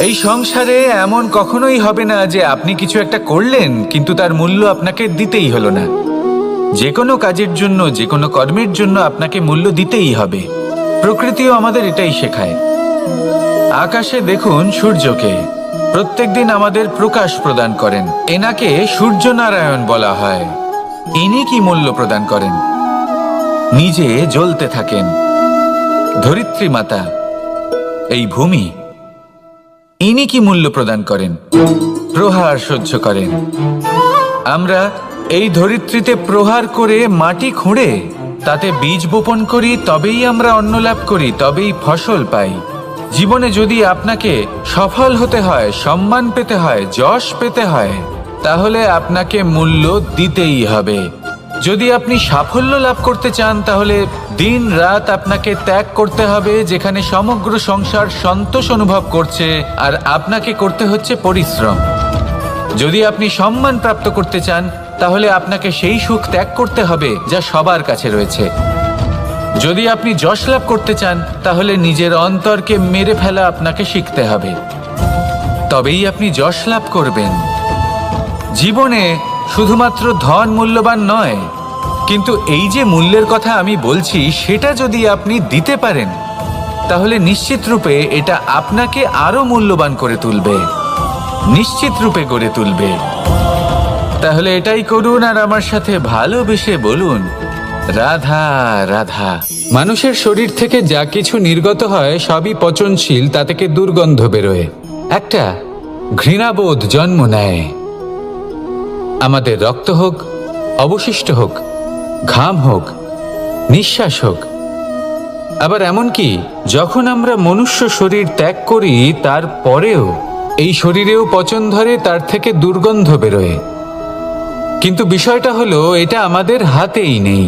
এই সংসারে এমন কখনোই হবে না যে আপনি কিছু একটা করলেন কিন্তু তার মূল্য আপনাকে দিতেই হলো না। যে কোনো কাজের জন্য, যে কোনো কর্মের জন্য আপনাকে মূল্য দিতেই হবে। প্রকৃতিও আমাদের এটাই শেখায়। আকাশে দেখুন সূর্যকে, প্রত্যেকদিন আমাদের প্রকাশ প্রদান করেন। এনাকে সূর্যনারায়ণ বলা হয়। ইনি কি মূল্য প্রদান করেন? নিজে জ্বলতে থাকেন। ধরিত্রী মাতা, এই ভূমি, ইনি কি মূল্য প্রদান করেন? প্রহার সহ্য করেন। আমরা এই ধরিত্রীতে প্রহার করে মাটি খুঁড়ে তাতে বীজ বপন করি, তবেই আমরা অন্ন লাভ করি, তবেই ফসল পাই। জীবনে যদি আপনাকে সফল হতে হয়, সম্মান পেতে হয়, যশ পেতে হয়, তাহলে আপনাকে মূল্য দিতেই হবে। যদি আপনি সাফল্য লাভ করতে চান তাহলে দিন রাত আপনাকে ত্যাগ করতে হবে, যেখানে সমগ্র সংসার সন্তোষ অনুভব করছে আর আপনাকে করতে হচ্ছে পরিশ্রম। যদি আপনি সম্মান প্রাপ্ত করতে চান তাহলে আপনাকে সেই সুখ ত্যাগ করতে হবে যা সবার কাছে রয়েছে। যদি আপনি যশ লাভ করতে চান তাহলে নিজের অন্তরকে মেরে ফেলা আপনাকে শিখতে হবে, তবেই আপনি যশ লাভ করবেন। জীবনে শুধুমাত্র ধন মূল্যবান নয়, কিন্তু এই যে মূল্যের কথা আমি বলছি সেটা যদি আপনি দিতে পারেন তাহলে নিশ্চিত রূপে এটা আপনাকে আরো মূল্যবান করে তুলবে, নিশ্চিত রূপে গড়ে তুলবে। তাহলে এটাই করুন আর আমার সাথে ভালোবেসে বলুন, রাধা রাধা। মানুষের শরীর থেকে যা কিছু নির্গত হয় সবই পচনশীল, তা থেকে দুর্গন্ধ বেরোয়, একটা ঘৃণাবোধ জন্ম নেয়। আমাদের রক্ত হোক, অবশিষ্ট হোক, ঘাম হোক, নিঃশ্বাস হোক, আবার এমনকি যখন আমরা মনুষ্য শরীর ত্যাগ করি তারপরেও এই শরীরেও পচন ধরে, তার থেকে দুর্গন্ধ বেরোয়। কিন্তু বিষয়টা হলো এটা আমাদের হাতেই নেই।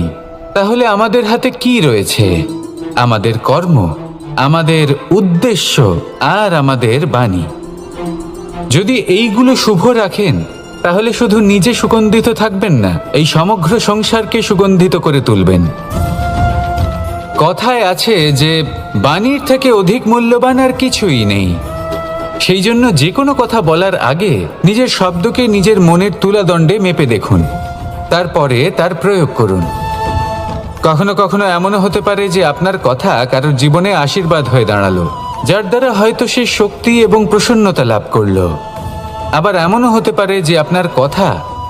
তাহলে আমাদের হাতে কি রয়েছে? আমাদের কর্ম, আমাদের উদ্দেশ্য আর আমাদের বাণী। যদি এইগুলো শুভ রাখেন তাহলে শুধু নিজে সুগন্ধিত থাকবেন না, এই সমগ্র সংসারকে সুগন্ধিত করে তুলবেন। কথায় আছে যে বাণীর থেকে অধিক মূল্যবান আর কিছুই নেই। সেই জন্য যে কোনো কথা বলার আগে নিজের শব্দকে নিজের মনের তুলাদণ্ডে মেপে দেখুন, তারপরে তার প্রয়োগ করুন। কখনো কখনো এমনও হতে পারে যে আপনার কথা কারোর জীবনে আশীর্বাদ হয়ে দাঁড়ালো, যার দ্বারা হয়তো সে শক্তি এবং প্রসন্নতা লাভ করলো। আবার এমনও হতে পারে যে আপনার কথা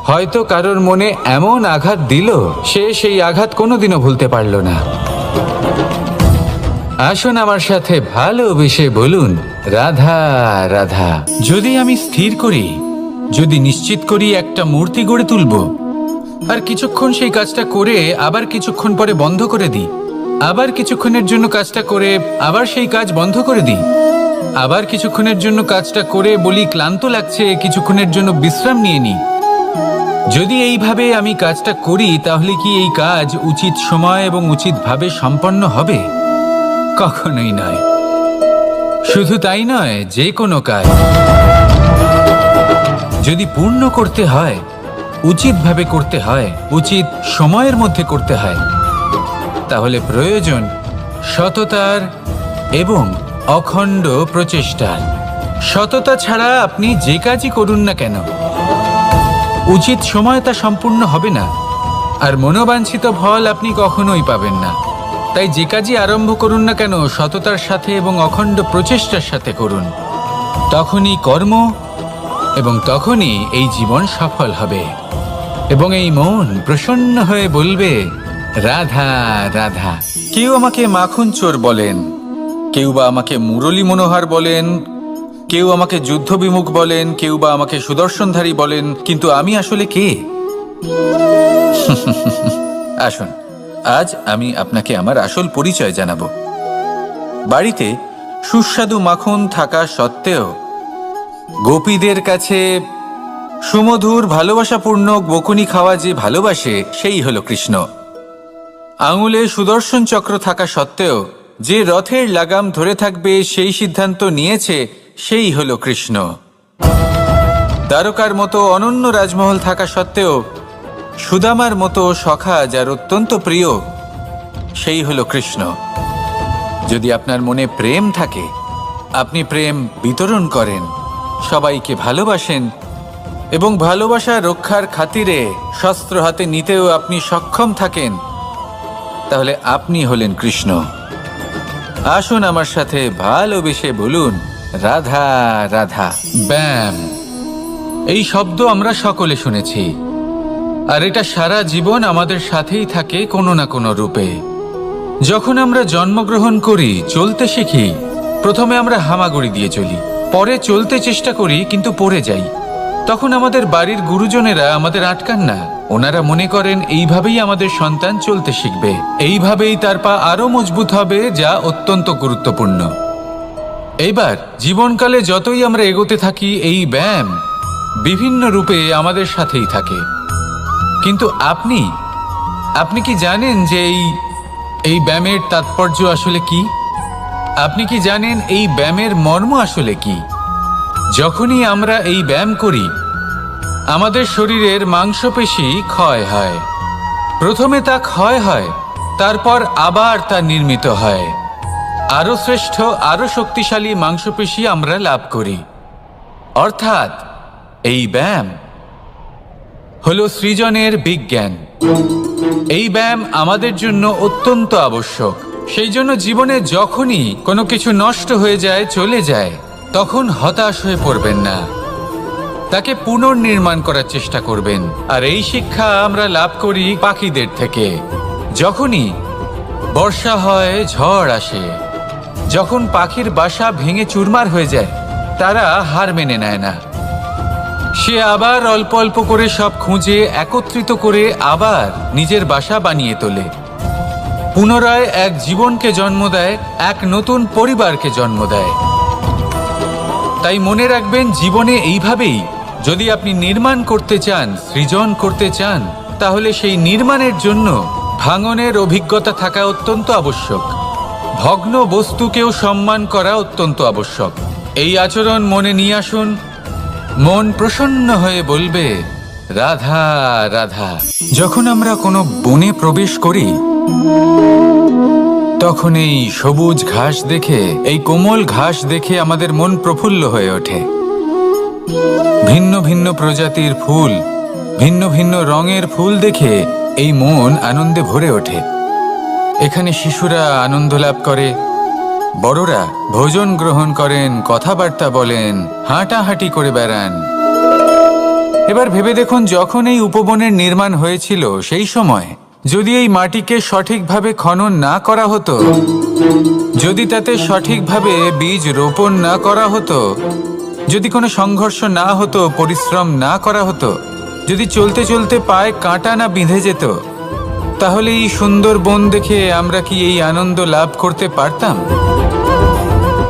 হয়তো কারোর মনে এমন আঘাত দিল, সে সেই আঘাত কোনোদিনও ভুলতে পারল না। আসুন আমার সাথে ভালোবেসে বলুন, রাধা রাধা। যদি আমি স্থির করি, যদি নিশ্চিত করি একটা মূর্তি গড়ে তুলব, আর কিছুক্ষণ সেই কাজটা করে আবার কিছুক্ষণ পরে বন্ধ করে দিই, আবার কিছুক্ষণের জন্য কাজটা করে আবার সেই কাজ বন্ধ করে দিই, আবার কিছুক্ষণের জন্য কাজটা করে বলি ক্লান্ত লাগছে, কিছুক্ষণের জন্য বিশ্রাম নিয়ে নিই, যদি এইভাবে আমি কাজটা করি তাহলে কি এই কাজ উচিত সময় এবং উচিতভাবে সম্পন্ন হবে? কখনোই নয়। শুধু তাই নয়, যে কোনো কাজ যদি পূর্ণ করতে হয়, উচিতভাবে করতে হয়, উচিত সময়ের মধ্যে করতে হয়, তাহলে প্রয়োজন সততার এবং অখণ্ড প্রচেষ্টার। সততা ছাড়া আপনি যে কাজই করুন না কেন, উচিত সময় তা সম্পূর্ণ হবে না, আর মনোবাঞ্ছিত ফল আপনি কখনোই পাবেন না। তাই যে কাজই আরম্ভ করুন না কেন সততার সাথে এবং অখণ্ড প্রচেষ্টার সাথে করুন, তখনই কর্ম এবং তখনই এই জীবন সফল হবে এবং এই মন প্রসন্ন হয়ে বলবে, রাধা রাধা। কেউ আমাকে মাখন চোর বলেন, কেউ বা আমাকে মুরলী মনোহর বলেন, কেউ আমাকে যুদ্ধ বিমুখ বলেন, কেউ বা আমাকে সুদর্শনধারী বলেন, কিন্তু আমি আসলে কে? আসুন, আজ আমি আপনাকে আমার আসল পরিচয় জানাবো। বাড়িতে সুস্বাদু মাখন থাকা সত্ত্বেও গোপীদের কাছে সুমধুর ভালোবাসাপূর্ণ বকুনি খাওয়া যে ভালোবাসে, সেই হলো কৃষ্ণ। আঙুলে সুদর্শন চক্র থাকা সত্ত্বেও যে রথের লাগাম ধরে থাকবে সেই সিদ্ধান্ত নিয়েছে, সেই হলো কৃষ্ণ। দ্বারকার মতো অনন্য রাজমহল থাকা সত্ত্বেও সুদামার মতো সখা যার অত্যন্ত প্রিয়, সেই হলো কৃষ্ণ। যদি আপনার মনে প্রেম থাকে আপনি প্রেম বিতরণ করেন, সবাইকে ভালোবাসেন এবং ভালোবাসা রক্ষার খাতিরে শস্ত্র হাতে নিতেও আপনি সক্ষম থাকেন, তাহলে আপনি হলেন কৃষ্ণ। আসুন আমার সাথে ভালোবেসে বলুন, রাধা রাধা। ব্যায়াম, এই শব্দ আমরা সকলে শুনেছি, আর এটা সারা জীবন আমাদের সাথেই থাকে কোনো না কোনো রূপে। যখন আমরা জন্মগ্রহণ করি, চলতে শিখি, প্রথমে আমরা হামাগুড়ি দিয়ে চলি, পরে চলতে চেষ্টা করি কিন্তু পড়ে যাই। তখন আমাদের বাড়ির গুরুজনেরা আমাদের আটকান না, ওনারা মনে করেন এইভাবেই আমাদের সন্তান চলতে শিখবে, এইভাবেই তার পা আরো মজবুত হবে, যা অত্যন্ত গুরুত্বপূর্ণ। এইবার জীবনকালে যতই আমরা এগোতে থাকি, এই ব্যায়াম বিভিন্ন রূপে আমাদের সাথেই থাকে। কিন্তু আপনি কি জানেন যে এই ব্যায়ামের তাৎপর্য আসলে কি? আপনি কি জানেন এই ব্যায়ামের মর্ম আসলে কি? যখনই আমরা এই ব্যায়াম করি, আমাদের শরীরের মাংসপেশি ক্ষয় হয়। প্রথমে তা ক্ষয় হয়, তারপর আবার তা নির্মিত হয়। আরো শ্রেষ্ঠ, আরো শক্তিশালী মাংসপেশি আমরা লাভ করি। অর্থাৎ এই ব্যায়াম হলো সৃজনের বিজ্ঞান। এই ব্যায়াম আমাদের জন্য অত্যন্ত আবশ্যক। সেই জন্য জীবনে যখনই কোনো কিছু নষ্ট হয়ে যায়, চলে যায়, তখন হতাশ হয়ে পড়বেন না, তাকে পুনর্নির্মাণ করার চেষ্টা করবেন। আর এই শিক্ষা আমরা লাভ করি পাখিদের থেকে। যখনই বর্ষা হয়, ঝড় আসে, যখন পাখির বাসা ভেঙে চুরমার হয়ে যায়, তারা হার মেনে নেয় না। সে আবার অল্প অল্প করে সব খুঁজে একত্রিত করে আবার নিজের বাসা বানিয়ে তোলে, পুনরায় এক জীবনকে জন্ম দেয়, এক নতুন পরিবারকে জন্ম দেয়। তাই মনে রাখবেন, জীবনে এইভাবেই যদি আপনি নির্মাণ করতে চান, সৃজন করতে চান, তাহলে সেই নির্মাণের জন্য ভাঙনের অভিজ্ঞতা থাকা অত্যন্ত আবশ্যক। ভগ্ন বস্তুকেও সম্মান করা অত্যন্ত আবশ্যক। এই আচরণ মনে নিয়ে আসুন, মন প্রসন্ন হয়ে বলবে, রাধা রাধা। যখন আমরা কোনো বনে প্রবেশ করি, তখন এই সবুজ ঘাস দেখে, এই কোমল ঘাস দেখে আমাদের মন প্রফুল্ল হয়ে ওঠে। ভিন্ন ভিন্ন প্রজাতির ফুল, ভিন্ন ভিন্ন রঙের ফুল দেখে এই মন আনন্দে ভরে ওঠে। এখানে শিশুরা আনন্দ লাভ করে, বড়রা ভোজন গ্রহণ করেন, কথাবার্তা বলেন, হাঁটাহাঁটি করে বেড়ান। এবার ভেবে দেখুন, যখন এই উপবনের নির্মাণ হয়েছিল, সেই সময় যদি এই মাটিকে সঠিকভাবে খনন না করা হতো, যদি তাতে সঠিকভাবে বীজ রোপণ না করা হতো, যদি কোনো সংঘর্ষ না হতো, পরিশ্রম না করা হতো, যদি চলতে চলতে পায়ে কাঁটা না বিঁধে যেত, তাহলে এই সুন্দর বন দেখে আমরা কি এই আনন্দ লাভ করতে পারতাম?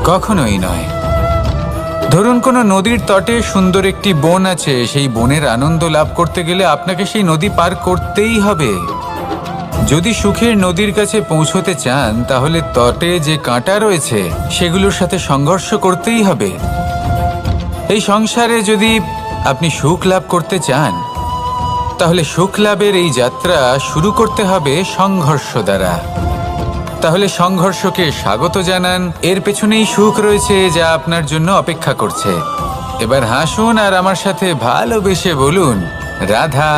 কখনোই নয়। ধরুন কোনো নদীর তটে সুন্দর একটি বন আছে, সেই বনের আনন্দ লাভ করতে গেলে আপনাকে সেই নদী পার করতেই হবে। যদি সুখের নদীর কাছে পৌঁছতে চান, তাহলে তটে যে কাঁটা রয়েছে সেগুলোর সাথে সংঘর্ষ করতেই হবে। এই সংসারে যদি আপনি সুখ লাভ করতে চান, তাহলে সুখ লাভের এই যাত্রা শুরু করতে হবে সংঘর্ষ দ্বারা। তাহলে সংঘর্ষকে স্বাগত জানান, এর পেছনেই সুখ রয়েছে যা আপনার জন্য অপেক্ষা করছে। এবার হাসুন আর আমার সাথে ভালোবেসে বলুন, রাধা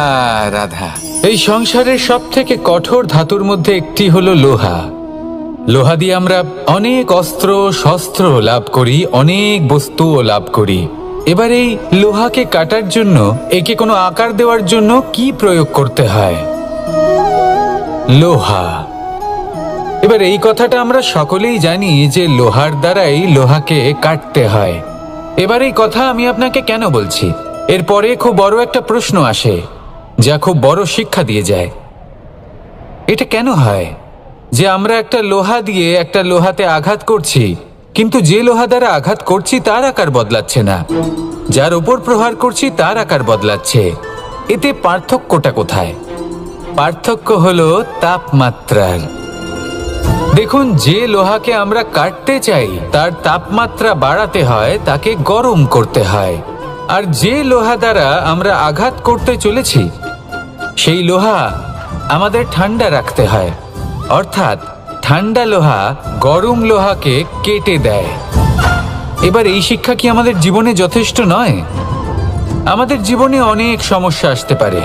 রাধা। এই সংসারের সব থেকে কঠোর ধাতুর মধ্যে একটি হলো লোহা। লোহা দিয়ে আমরা অনেক অস্ত্র শস্ত্র লাভ করি, অনেক বস্তুও লাভ করি। এবার এই লোহাকে কাটার জন্য, একে কোনো আকার দেওয়ার জন্য কি প্রয়োগ করতে হয়? লোহা। এবার এই কথাটা আমরা সকলেই জানি যে লোহার দ্বারাই লোহাকে কাটতে হয়। এবার এই কথা আমি আপনাকে কেন বলছি? এরপরে খুব বড় একটা প্রশ্ন আসে, যা খুব বড় শিক্ষা দিয়ে যায়। এটা কেন হয় যে আমরা একটা লোহা দিয়ে একটা লোহাতে আঘাত করছি, কিন্তু যে লোহা দ্বারা আঘাত করছি তার আকার বদলাচ্ছে না, যার উপর প্রহার করছি তার আকার বদলাচ্ছে? এতে পার্থক্যটা কোথায়? পার্থক্য হলো তাপমাত্রার। দেখুন, যে লোহাকে আমরা কাটতে চাই তার তাপমাত্রা বাড়াতে হয়, তাকে গরম করতে হয়। আর যে লোহা দ্বারা আমরা আঘাত করতে চলেছি, সেই লোহা আমাদের ঠান্ডা রাখতে হয়। অর্থাৎ ঠান্ডা লোহা গরম লোহাকে কেটে দেয়। এবার এই শিক্ষা কি আমাদের জীবনে যথেষ্ট নয়? আমাদের জীবনে অনেক সমস্যা আসতে পারে,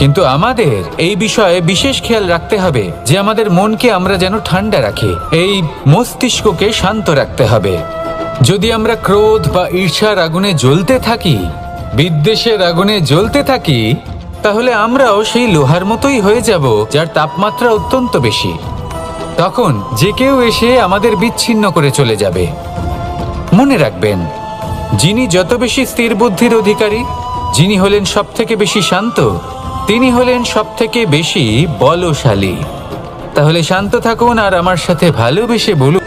কিন্তু আমাদের এই বিষয়ে বিশেষ খেয়াল রাখতে হবে যে আমাদের মনকে আমরা যেন ঠান্ডা রাখি, এই মস্তিষ্ককে শান্ত রাখতে হবে। যদি আমরা ক্রোধ বা ঈর্ষার আগুনে জ্বলতে থাকি, বিদ্বেষের আগুনে জ্বলতে থাকি, তাহলে আমরাও সেই লোহার মতোই হয়ে যাব যার তাপমাত্রা অত্যন্ত বেশি। তখন যে কেউ এসে আমাদের বিচ্ছিন্ন করে চলে যাবে। মনে রাখবেন, যিনি যত বেশি স্থির বুদ্ধির অধিকারী, যিনি হলেন সবথেকে বেশি শান্ত, তিনি হলেন সবথেকে বেশি বলশালী। তাহলে শান্ত থাকুন আর আমার সাথে ভালোবেসে বলুন,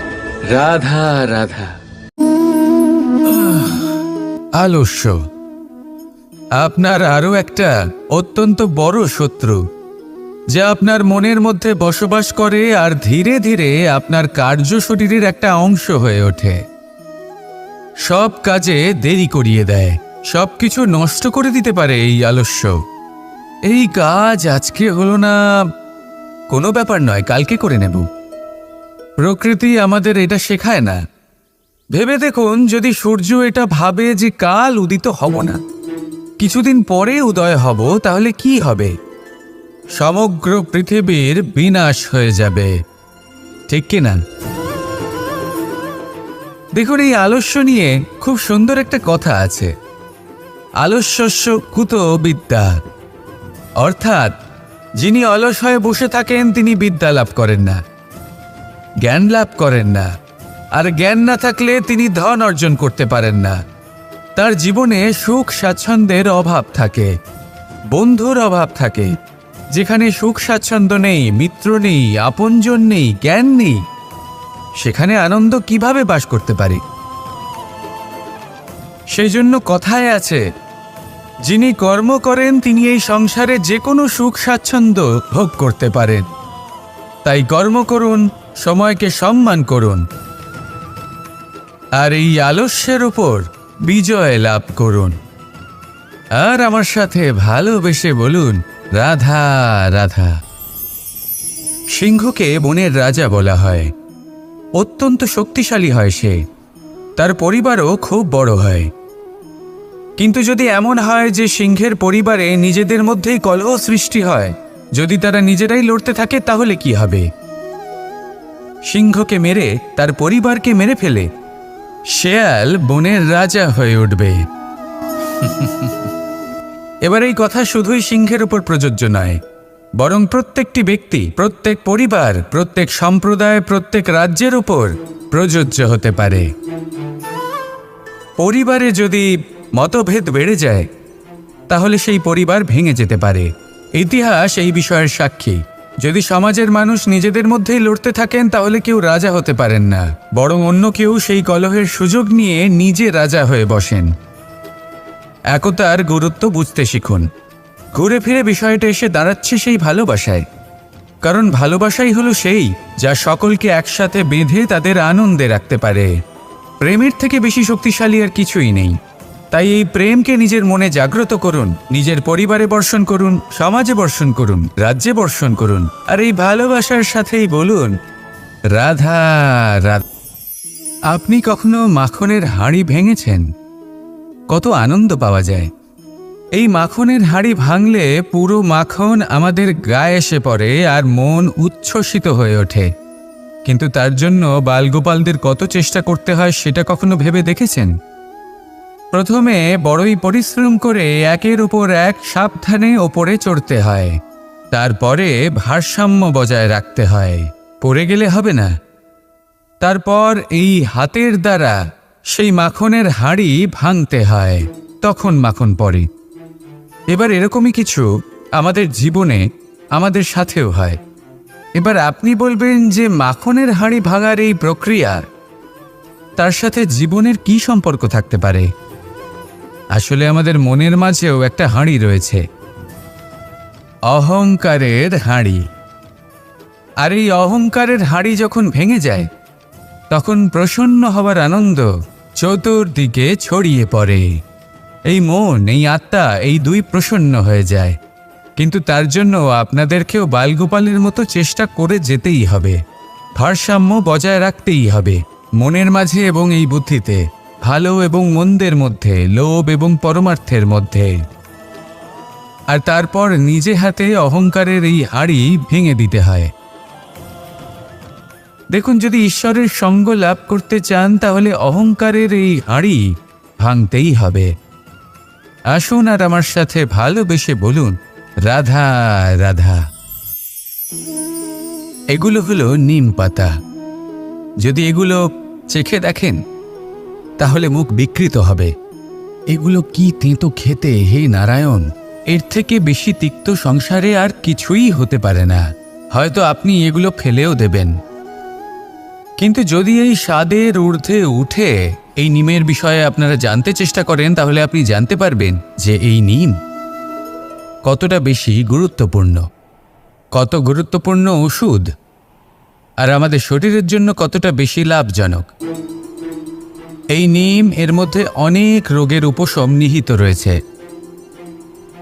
রাধা রাধা। আলস্য আপনার আরো একটা অত্যন্ত বড় শত্রু, যা আপনার মনের মধ্যে বসবাস করে আর ধীরে ধীরে আপনার কার্য শরীরের একটা অংশ হয়ে ওঠে। সব কাজে দেরি করিয়ে দেয়, সবকিছু নষ্ট করে দিতে পারে এই আলস্য। এই কাজ আজকে হলো না, কোনো ব্যাপার নয়, কালকে করে নেব। প্রকৃতি আমাদের এটা শেখায় না। ভেবে দেখুন, যদি সূর্য এটা ভাবে যে কাল উদিত হব না, কিছুদিন পরে উদয় হব, তাহলে কি হবে? সমগ্র পৃথিবীর বিনাশ হয়ে যাবে, ঠিক কিনা? দেখুন, এই আলস্য নিয়ে খুব সুন্দর একটা কথা আছে, আলস্যস্য কুত বিদ্যা। অর্থাৎ যিনি অলস হয়ে বসে থাকেন তিনি বিদ্যা লাভ করেন না, জ্ঞান লাভ করেন না, আর জ্ঞান না থাকলে তিনি ধন অর্জন করতে পারেন না। তার জীবনে সুখ স্বাচ্ছন্দ্যের অভাব থাকে, বন্ধুর অভাব থাকে। যেখানে সুখ স্বাচ্ছন্দ্য নেই, মিত্র নেই, আপনজন নেই, জ্ঞান নেই, সেখানে আনন্দ কিভাবে বাস করতে পারে? সেই জন্য কথায় আছে, যিনি কর্ম করেন তিনি এই সংসারে যে কোনো সুখ স্বাচ্ছন্দ্য ভোগ করতে পারেন। তাই কর্ম করুন, সময়কে সম্মান করুন, আর এই আলস্যের উপর বিজয় লাভ করুন। আর আমার সাথে ভালোবেসে বলুন, রাধা রাধা। সিংহকে বনের রাজা বলা হয়। অত্যন্ত শক্তিশালী হয় সে, তার পরিবারও খুব বড় হয়। কিন্তু যদি এমন হয় যে সিংহের পরিবারে নিজেদের মধ্যেই কলহ সৃষ্টি হয়, যদি তারা নিজেরাই লড়তে থাকে, তাহলে কি হবে? সিংহকে মেরে তার পরিবারকে মেরে ফেলে শেয়াল বনের রাজা হয়ে উঠবে। এবার এই কথা শুধুই সিংহের উপর প্রযোজ্য নয়, বরং প্রত্যেকটি ব্যক্তি, প্রত্যেক পরিবার, প্রত্যেক সম্প্রদায়, প্রত্যেক রাজ্যের উপর প্রযোজ্য হতে পারে। পরিবারে যদি মতভেদ বেড়ে যায়, তাহলে সেই পরিবার ভেঙে যেতে পারে। ইতিহাস এই বিষয়ের সাক্ষী। যদি সমাজের মানুষ নিজেদের মধ্যেই লড়তে থাকেন, তাহলে কেউ রাজা হতে পারেন না, বরং অন্য কেউ সেই কলহের সুযোগ নিয়ে নিজে রাজা হয়ে বসেন। একতার গুরুত্ব বুঝতে শিখুন। ঘুরে ফিরে বিষয়টা এসে দাঁড়াচ্ছে সেই ভালোবাসায়, কারণ ভালোবাসাই হলো সেই যা সকলকে একসাথে বেঁধে তাদের আনন্দে রাখতে পারে। প্রেমের থেকে বেশি শক্তিশালী আর কিছুই নেই। তাই এই প্রেমকে নিজের মনে জাগ্রত করুন, নিজের পরিবারে বর্ষণ করুন, সমাজে বর্ষণ করুন, রাজ্যে বর্ষণ করুন, আর এই ভালোবাসার সাথেই বলুন, রাধা রাধা। আপনি কখনো মাখনের হাঁড়ি ভেঙেছেন? কত আনন্দ পাওয়া যায়। এই মাখনের হাঁড়ি ভাঙলে পুরো মাখন আমাদের গায়ে এসে পড়ে আর মন উচ্ছ্বসিত হয়ে ওঠে। কিন্তু তার জন্য বালগোপালদের কত চেষ্টা করতে হয় সেটা কখনো ভেবে দেখেছেন? প্রথমে বড়ই পরিশ্রম করে একের উপর এক সাবধানে ওপরে চড়তে হয়, তারপরে ভারসাম্য বজায় রাখতে হয়, পড়ে গেলে হবে না। তারপর এই হাতের দ্বারা সেই মাখনের হাঁড়ি ভাঙতে হয়, তখন মাখন পড়ে। এবার এরকমই কিছু আমাদের জীবনে আমাদের সাথেও হয়। এবার আপনি বলবেন যে মাখনের হাঁড়ি ভাঙার এই প্রক্রিয়া, তার সাথে জীবনের কি সম্পর্ক থাকতে পারে? আসলে আমাদের মনের মাঝেও একটা হাঁড়ি রয়েছে, অহংকারের হাঁড়ি। আর এই অহংকারের হাঁড়ি যখন ভেঙে যায়, তখন প্রসন্ন হওয়ার আনন্দ চতুর্দিকে ছড়িয়ে পড়ে। এই মন, এই আত্মা, এই দুই প্রসন্ন হয়ে যায়। কিন্তু তার জন্য আপনাদেরকেও বালগোপালের মতো চেষ্টা করে যেতেই হবে, ভারসাম্য বজায় রাখতেই হবে। মনের মাঝে এবং এই বুদ্ধিতে, ভালো এবং মন্দের মধ্যে, লোভ এবং পরমার্থের মধ্যে। আর তারপর নিজে হাতে অহংকারের এই হাড়ি ভেঙে দিতে হয়। দেখুন, যদি ঈশ্বরের সঙ্গ লাভ করতে চান তাহলে অহংকারের এই হাড়ি ভাঙতেই হবে। আসুন আর আমার সাথে ভালোবেসে বলুন, রাধা রাধা। এগুলো হলো নিম পাতা। যদি এগুলো চেখে দেখেন তাহলে মুখ বিকৃত হবে। এগুলো কি তেঁতো খেতে, হে নারায়ণ! এর থেকে বেশি তিক্ত সংসারে আর কিছুই হতে পারে না। হয়তো আপনি এগুলো ফেলেও দেবেন। কিন্তু যদি এই স্বাদের ঊর্ধ্বে উঠে এই নিমের বিষয়ে আপনারা জানতে চেষ্টা করেন তাহলে আপনি জানতে পারবেন যে এই নিম কতটা বেশি গুরুত্বপূর্ণ, কত গুরুত্বপূর্ণ ওষুধ, আর আমাদের শরীরের জন্য কতটা বেশি লাভজনক। এই নিম, এর মধ্যে অনেক রোগের উপশম নিহিত রয়েছে।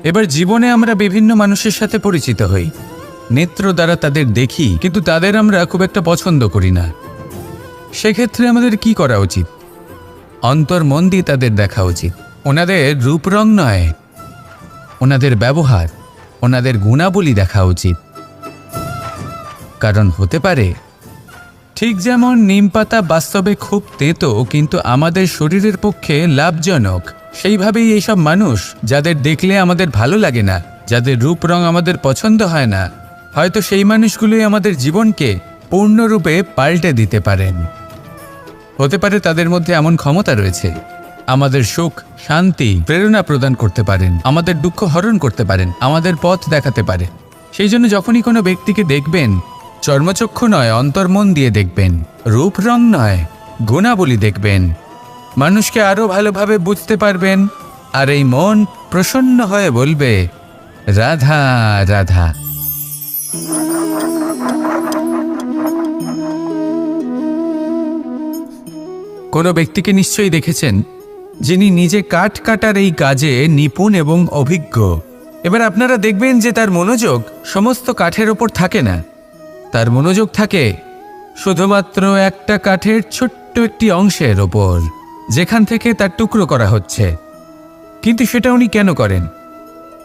এবার জীবনে আমরা বিভিন্ন মানুষের সাথে পরিচিত হই, নেত্র দ্বারা তাদের দেখি, কিন্তু তাদের আমরা খুব একটা পছন্দ করি না। সেক্ষেত্রে আমাদের কি করা উচিত? অন্তর মন দিয়ে তাদের দেখা উচিত। ওনাদের রূপ রং নয়, ওনাদের ব্যবহার, ওনাদের গুণাবলী দেখা উচিত। কারণ হতে পারে ঠিক যেমন নিম পাতা বাস্তবে খুব তেতো কিন্তু আমাদের শরীরের পক্ষে লাভজনক, সেইভাবেই এইসব মানুষ যাদের দেখলে আমাদের ভালো লাগে না, যাদের রূপ রং আমাদের পছন্দ হয় না, হয়তো সেই মানুষগুলোই আমাদের জীবনকে পূর্ণরূপে পাল্টে দিতে পারেন। হতে পারে তাদের মধ্যে এমন ক্ষমতা রয়েছে, আমাদের সুখ, শান্তি, প্রেরণা প্রদান করতে পারেন, আমাদের দুঃখ হরণ করতে পারেন, আমাদের পথ দেখাতে পারে। সেই জন্য যখনই কোনো ব্যক্তিকে দেখবেন, চর্মচক্ষু নয় অন্তর্মন দিয়ে দেখবেন, রূপ রং নয় গুণাবলী দেখবেন, মানুষকে আরও ভালোভাবে বুঝতে পারবেন। আর এই মন প্রসন্ন হয়ে বলবে, রাধা রাধা। কোনো ব্যক্তিকে নিশ্চয়ই দেখেছেন যিনি নিজে কাঠ কাটার এই কাজে নিপুণ এবং অভিজ্ঞ। এবার আপনারা দেখবেন যে তার মনোযোগ সমস্ত কাঠের ওপর থাকে না, তার মনোযোগ থাকে শুধুমাত্র একটা কাঠের ছোট্ট একটি অংশের ওপর, যেখান থেকে তার টুকরো করা হচ্ছে। কিন্তু সেটা উনি কেন করেন?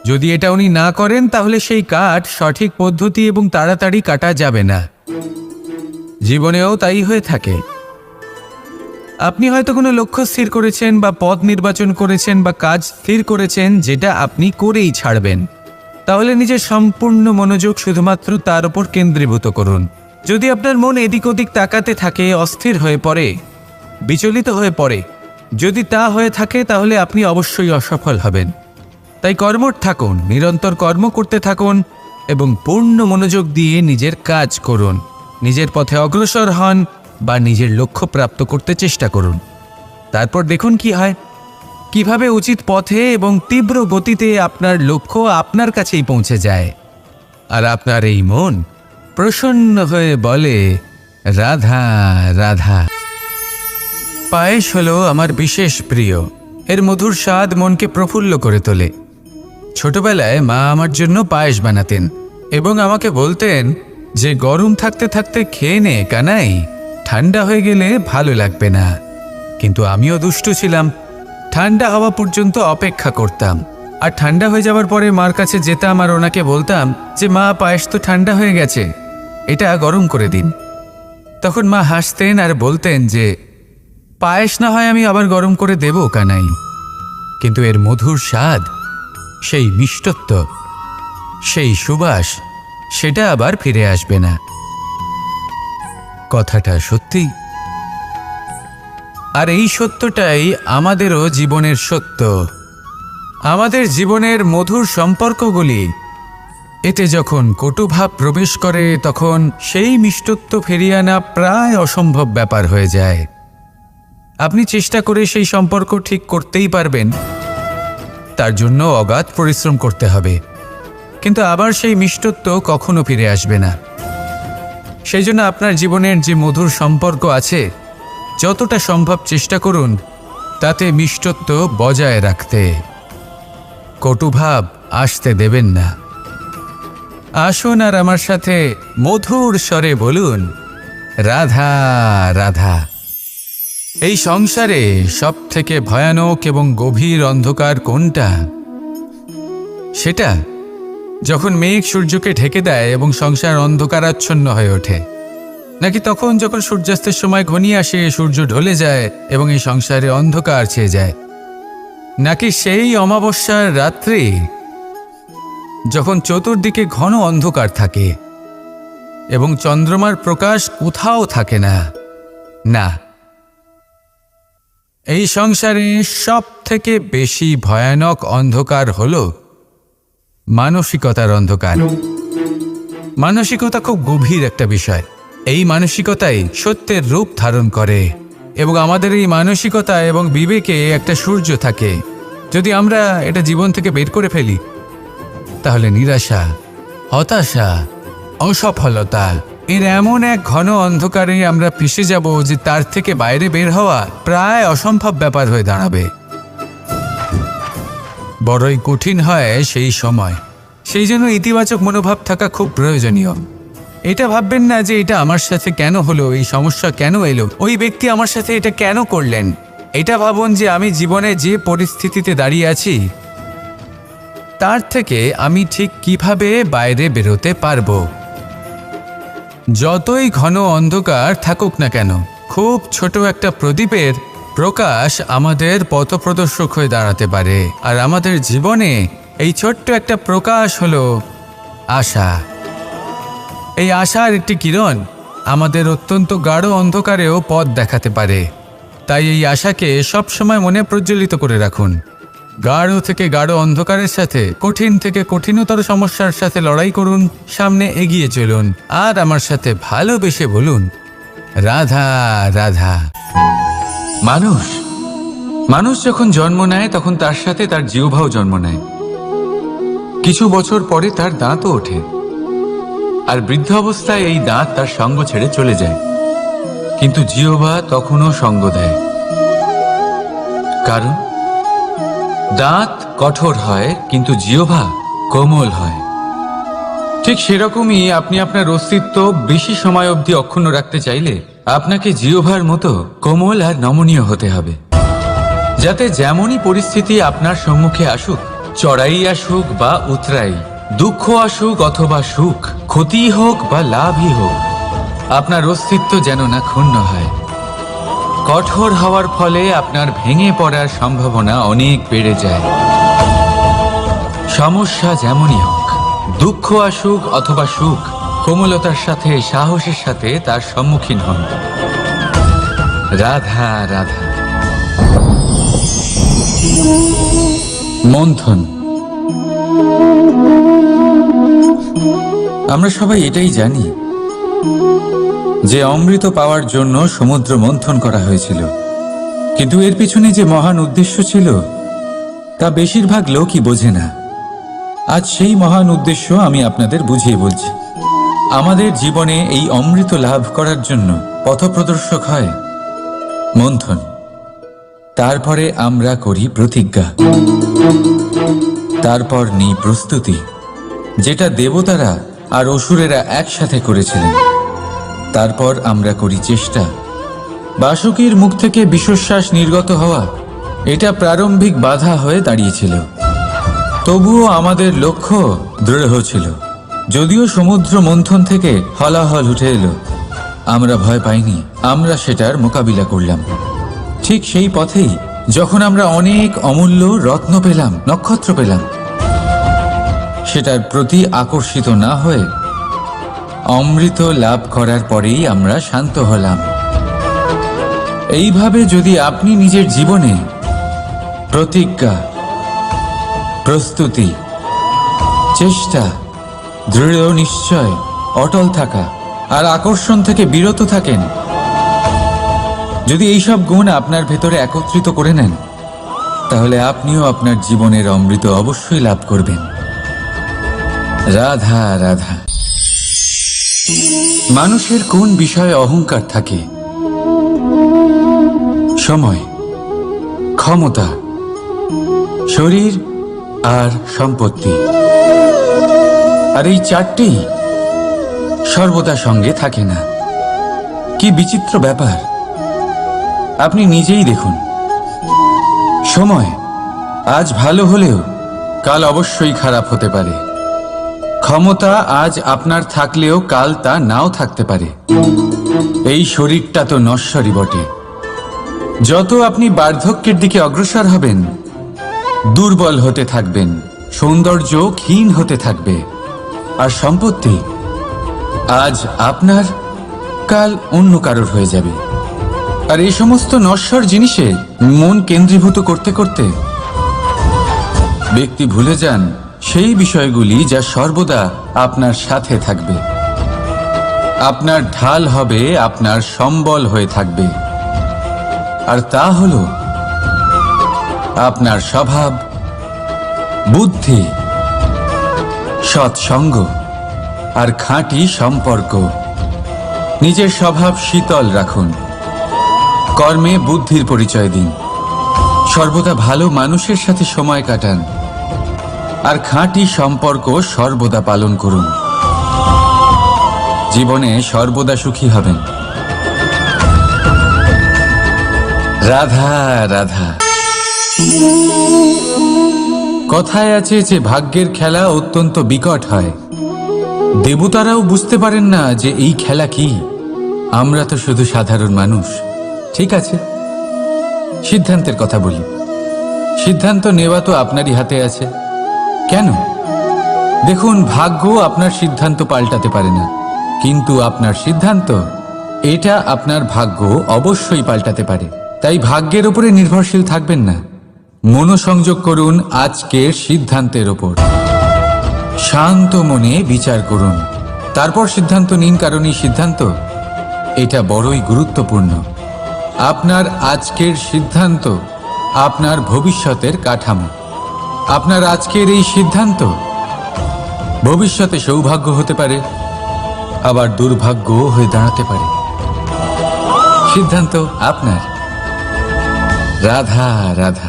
যদি এটা উনি না করেন তাহলে সেই কাঠ সঠিক পদ্ধতি এবং তাড়াতাড়ি কাটা যাবে না। জীবনেও তাই হয়ে থাকে। আপনি হয়তো কোনো লক্ষ্য স্থির করেছেন বা পথ নির্বাচন করেছেন বা কাজ স্থির করেছেন যেটা আপনি করেই ছাড়বেন। তাহলে নিজের সম্পূর্ণ মনোযোগ শুধুমাত্র তার উপর কেন্দ্রীভূত করুন। যদি আপনার মন এদিক ওদিক তাকাতে থাকে, অস্থির হয়ে পড়ে, বিচলিত হয়ে পড়ে, যদি তা হয়ে থাকে তাহলে আপনি অবশ্যই অসফল হবেন। তাই কর্মঠ থাকুন, নিরন্তর কর্ম করতে থাকুন এবং পূর্ণ মনোযোগ দিয়ে নিজের কাজ করুন। নিজের পথে অগ্রসর হন বা নিজের লক্ষ্য প্রাপ্ত করতে চেষ্টা করুন। তারপর দেখুন কি হয়, কিভাবে উচিত পথে এবং তীব্র গতিতে আপনার লক্ষ্য আপনার কাছেই পৌঁছে যায়। আর আপনার এই মন প্রসন্ন হয়ে বলে, রাধা রাধা। পায়েস হলো আমার বিশেষ প্রিয়। এর মধুর স্বাদ মনকে প্রফুল্ল করে তোলে। ছোটবেলায় মা আমার জন্য পায়েস বানাতেন এবং আমাকে বলতেন যে গরম থাকতে থাকতে খেয়ে নে কানাই, ঠান্ডা হয়ে গেলে ভালো লাগবে না। কিন্তু আমিও দুষ্টু ছিলাম, ঠান্ডা হওয়া পর্যন্ত অপেক্ষা করতাম, আর ঠান্ডা হয়ে যাওয়ার পরে মার কাছে যেতাম আর ওনাকে বলতাম যে মা, পায়েস তো ঠান্ডা হয়ে গেছে, এটা গরম করে দিন। তখন মা হাসতেন আর বলতেন যে পায়েস না হয় আমি আবার গরম করে দেব কানাই, কিন্তু এর মধুর স্বাদ, সেই মিষ্টত্ব, সেই সুবাস, সেটা আবার ফিরে আসবে না। কথাটা সত্যি। আর এই সত্যটাই আমাদেরও জীবনের সত্য। আমাদের জীবনের মধুর সম্পর্কগুলি, এতে যখন কটুভাব প্রবেশ করে তখন সেই মিষ্টত্ব ফিরিয়ে আনা প্রায় অসম্ভব ব্যাপার হয়ে যায়। আপনি চেষ্টা করে সেই সম্পর্ক ঠিক করতেই পারবেন, তার জন্য অগাধ পরিশ্রম করতে হবে, কিন্তু আবার সেই মিষ্টত্ব কখনো ফিরে আসবে না। সেই জন্য আপনার জীবনের যে মধুর সম্পর্ক আছে, যতটা সম্ভব চেষ্টা করুন তাতে মিষ্টত্ব বজায় রাখতে। কটুভাব আসতে দেবেন না। আসুন আর আমার সাথে মধুর স্বরে বলুন, রাধা রাধা। এই সংসারে সব থেকে ভয়ানক এবং গভীর অন্ধকার কোনটা? সেটা যখন মেঘ সূর্যকে ঢেকে দেয় এবং সংসার অন্ধকারাচ্ছন্ন হয়ে ওঠে, নাকি তখন যখন সূর্যাস্তের সময় ঘনিয়ে আসে, সূর্য ঢলে যায় এবং এই সংসারে অন্ধকার ছেয়ে যায়, নাকি সেই অমাবস্যার রাত্রি যখন চতুর্দিকে ঘন অন্ধকার থাকে এবং চন্দ্রমার প্রকাশ কোথাও থাকে না? না, এই সংসারে সব থেকে বেশি ভয়ানক অন্ধকার হল মানসিকতার অন্ধকার। মানসিকতা খুব গভীর একটা বিষয়। এই মানসিকতাই সত্যের রূপ ধারণ করে এবং আমাদের এই মানসিকতা এবং বিবেকে একটা সূর্য থাকে। যদি আমরা এটা জীবন থেকে বের করে ফেলি, তাহলে নিরাশা, হতাশা, অসফলতা এর এমন এক ঘন অন্ধকারে আমরা ফেঁসে যাব যে তার থেকে বাইরে বের হওয়া প্রায় অসম্ভব ব্যাপার হয়ে দাঁড়াবে। বড়ই কঠিন হয় সেই সময়। সেই জন্য ইতিবাচক মনোভাব থাকা খুব প্রয়োজনীয়। এটা ভাববেন না যে এটা আমার সাথে কেন হলো, এই সমস্যা কেন এলো, ওই ব্যক্তি আমার সাথে এটা কেন করলেন। এটা ভাবুন যে আমি জীবনে যে পরিস্থিতিতে দাঁড়িয়ে আছি তার থেকে আমি ঠিক কিভাবে বাইরে বেরোতে পারবো। যতই ঘন অন্ধকার থাকুক না কেন, খুব ছোট একটা প্রদীপের প্রকাশ আমাদের পথপ্রদর্শক হয়ে দাঁড়াতে পারে। আর আমাদের জীবনে এই ছোট্ট একটা প্রকাশ হলো আশা। এই আশার একটি কিরণ আমাদের অত্যন্ত গাঢ় অন্ধকারেও পথ দেখাতে পারে। তাই এই আশাকে সবসময় মনে প্রজ্বলিত করে রাখুন। গাঢ় থেকে গাঢ় অন্ধকারের সাথে, কঠিন থেকে কঠিনতর সমস্যার সাথে লড়াই করুন, সামনে এগিয়ে চলুন আর আমার সাথে ভালোবেসে বলুন, রাধা রাধা। মানুষ যখন জন্ম নেয় তখন তার সাথে তার জিহ্বাও জন্ম নেয়। কিছু বছর পরে তার দাঁতও ওঠে, আর বৃদ্ধ অবস্থায় এই দাঁত তার সঙ্গ ছেড়ে চলে যায়। কিন্তু জিহ্বা তখনও সঙ্গ দেয়, কারণ দাঁত কঠোর হয় কিন্তু জিহ্বা কোমল হয়। ঠিক সেরকমই আপনি আপনার অস্তিত্ব বেশি সময় অবধি অক্ষুণ্ণ রাখতে চাইলে আপনাকে জিহ্বার মতো কোমল আর নমনীয় হতে হবে, যাতে যেমনই পরিস্থিতি আপনার সম্মুখে আসুক, চড়াই আসুক বা উতরাই, দুঃখ আসুক অথবা সুখ, ক্ষতি হোক বা লাভই হোক, আপনার অস্তিত্ব যেন না ক্ষুণ্ণ হয়। কঠোর হওয়ার ফলে আপনার ভেঙে পড়ার সম্ভাবনা অনেক বেড়ে যায়। সমস্যা যেমনই হোক, দুঃখ আসুক অথবা সুখ, কোমলতার সাথে, সাহসের সাথে তার সম্মুখীন হন। রাধা রাধা। মন্থন। আমরা সবাই এটাই জানি যে অমৃত পাওয়ার জন্য সমুদ্র মন্থন করা হয়েছিল, কিন্তু এর পিছনে যে মহান উদ্দেশ্য ছিল তা বেশিরভাগ লোকই বোঝে না। আজ সেই মহান উদ্দেশ্য আমি আপনাদের বুঝিয়ে বলছি। আমাদের জীবনে এই অমৃত লাভ করার জন্য পথপ্রদর্শক হয় মন্থন। তারপরে আমরা করি প্রতিজ্ঞা, তারপর নিই প্রস্তুতি, যেটা দেবতারা আর অসুরেরা একসাথে করেছিলেন। তারপর আমরা করি চেষ্টা। বাসুকীর মুখ থেকে বিশ্বশ্বাস নির্গত হওয়া এটা প্রারম্ভিক বাধা হয়ে দাঁড়িয়েছিল, তবুও আমাদের লক্ষ্য দৃঢ় ছিল। যদিও সমুদ্র মন্থন থেকে হলাহল উঠে এলো, আমরা ভয় পাইনি, আমরা সেটার মোকাবিলা করলাম। ঠিক সেই পথেই যখন আমরা অনেক অমূল্য রত্ন পেলাম, নক্ষত্র পেলাম, সেটার প্রতি আকর্ষিত না হয়ে অমৃত লাভ করার পরেই আমরা শান্ত হলাম। এইভাবে যদি আপনি নিজের জীবনে প্রতিজ্ঞা, প্রস্তুতি, চেষ্টা, দৃঢ় নিশ্চয়, অটল থাকা আর আকর্ষণ থেকে বিরত থাকেন, যদি এইসব গুণ আপনার ভেতরে একত্রিত করে নেন, তাহলে আপনিও আপনার জীবনের অমৃত অবশ্যই লাভ করবেন। রাধা রাধা। মানুষের কোন বিষয়ে অহংকার থাকে? সময়, ক্ষমতা, শরীর আর সম্পত্তি। আর এই চারটি সর্বদা সঙ্গে থাকে না। কি বিচিত্র ব্যাপার! আপনি নিজেই দেখুন, সময় আজ ভালো হলেও কাল অবশ্যই খারাপ হতে পারে। ক্ষমতা আজ আপনার থাকলেও কাল তা নাও থাকতে পারে। এই শরীরটা তো নশ্বরই বটে। যত আপনি বার্ধক্যের দিকে অগ্রসর হবেন, দুর্বল হতে থাকবেন, সৌন্দর্য ক্ষীণ হতে থাকবে, আর সম্পত্তি আজ আপনার, কাল অন্য কারোর হয়ে যাবে। আর এই সমস্ত নশ্বর জিনিসে মন কেন্দ্রীভূত করতে করতে ব্যক্তি ভুলে যান সেই বিষয়গুলি যা সর্বদা আপনার সাথে থাকবে, আপনার ঢাল হবে, আপনার সম্বল হয়ে থাকবে। আর তা হলো আপনার স্বভাব, বুদ্ধি, সৎসঙ্গ আর খাঁটি সম্পর্ক। নিজের স্বভাব শীতল রাখুন, কর্মে বুদ্ধির পরিচয় দিন, সর্বদা ভালো মানুষের সাথে সময় কাটান, আর খাঁটি সম্পর্ক সর্বদা পালন করুন। জীবনে সর্বদা সুখী হবেন। রাধা রাধা। কথায় আছে যে ভাগ্যের খেলা অত্যন্ত বিকট হয়। দেবতারাও বুঝতে পারেন না যে এই খেলা কি। আমরা তো শুধু সাধারণ মানুষ। ঠিক আছে, সিদ্ধান্তের কথা বলি। সিদ্ধান্ত নেওয়া তো আপনারই হাতে আছে। কেন? দেখুন, ভাগ্য আপনার সিদ্ধান্ত পাল্টাতে পারে না, কিন্তু আপনার সিদ্ধান্ত, এটা আপনার ভাগ্য অবশ্যই পাল্টাতে পারে। তাই ভাগ্যের উপরে নির্ভরশীল থাকবেন না। মনোসংযোগ করুন আজকের সিদ্ধান্তের ওপর। শান্ত মনে বিচার করুন, তারপর সিদ্ধান্ত নিন, কারণ এই সিদ্ধান্ত এটা বড়ই গুরুত্বপূর্ণ। আপনার আজকের সিদ্ধান্ত আপনার ভবিষ্যতের কাঠামো। আপনার আজকের এই সিদ্ধান্ত ভবিষ্যতে সৌভাগ্য হতে পারে, আবার দুর্ভাগ্য হয়ে দাঁড়াতে পারে। সিদ্ধান্ত আপনার। রাধা রাধা।